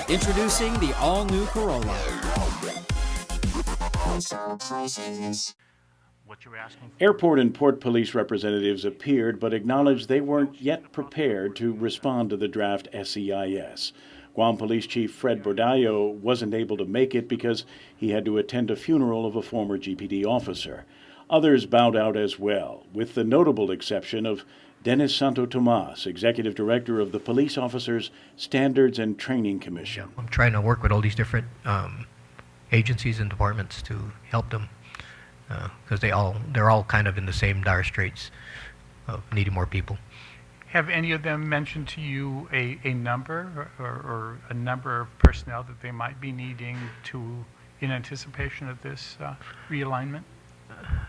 Introducing the all-new Corolla. What you were asking for? Airport and port police representatives appeared but acknowledged they weren't yet prepared to respond to the draft SEIS. Guam Police Chief Fred Bordallo wasn't able to make it because he had to attend a funeral of a former GPD officer. Others bowed out as well, with the notable exception of Dennis Santo Tomas, Executive Director of the Police Officers Standards and Training Commission. I'm trying to work with all these different agencies and departments to help them because they're all kind of in the same dire straits of needing more people. Have any of them mentioned to you a number or a number of personnel that they might be needing in anticipation of this realignment?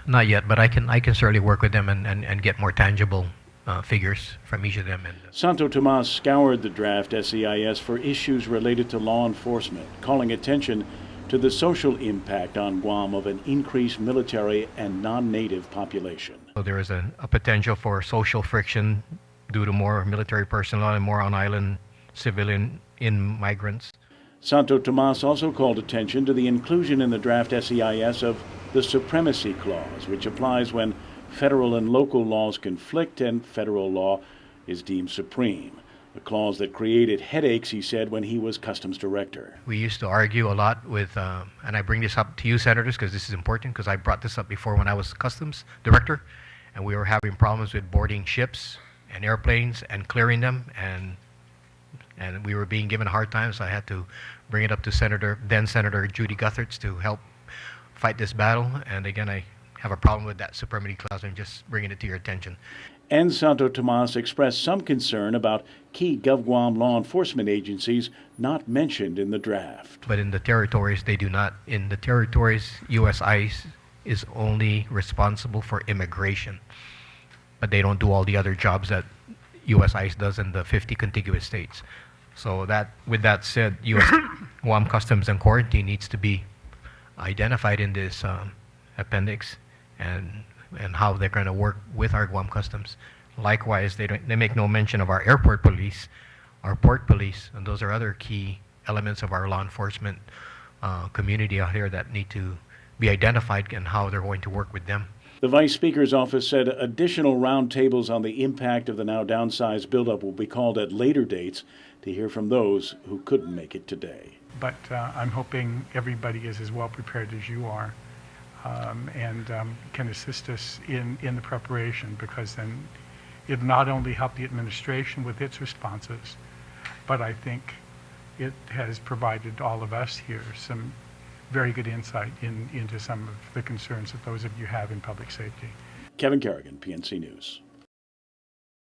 Not yet, but I can certainly work with them and get more tangible figures from each of them. Santo Tomas scoured the draft SEIS for issues related to law enforcement, calling attention to the social impact on Guam of an increased military and non-native population. So there is a potential for social friction due to more military personnel and more on-island civilian migrants. Santo Tomas also called attention to the inclusion in the draft SEIS of the Supremacy Clause, which applies when federal and local laws conflict and federal law is deemed supreme. A clause that created headaches, he said, when he was Customs Director. We used to argue a lot with, and I bring this up to you, Senators, because this is important, because I brought this up before when I was Customs Director, and we were having problems with boarding ships and airplanes and clearing them, and we were being given a hard time, so I had to bring it up to then Senator Judy Gutherts to help fight this battle. And again, I have a problem with that supremacy clause. I'm just bringing it to your attention. And Santo Tomas expressed some concern about key GovGuam law enforcement agencies not mentioned in the draft. But in the territories, they do not. In the territories, U.S. ICE is only responsible for immigration, but they don't do all the other jobs that U.S. ICE does in the 50 contiguous states. So with that said, U.S. Guam Customs and Quarantine needs to be identified in this appendix and how they're going to work with our Guam Customs. Likewise, they make no mention of our airport police, our port police, and those are other key elements of our law enforcement community out here that need to be identified and how they're going to work with them. The Vice Speaker's office said additional roundtables on the impact of the now downsized buildup will be called at later dates to hear from those who couldn't make it today. But I'm hoping everybody is as well prepared as you are and can assist us in the preparation, because then it not only help the administration with its responses, but I think it has provided all of us here some very good insight into some of the concerns that those of you have in public safety. Kevin Kerrigan, PNC News.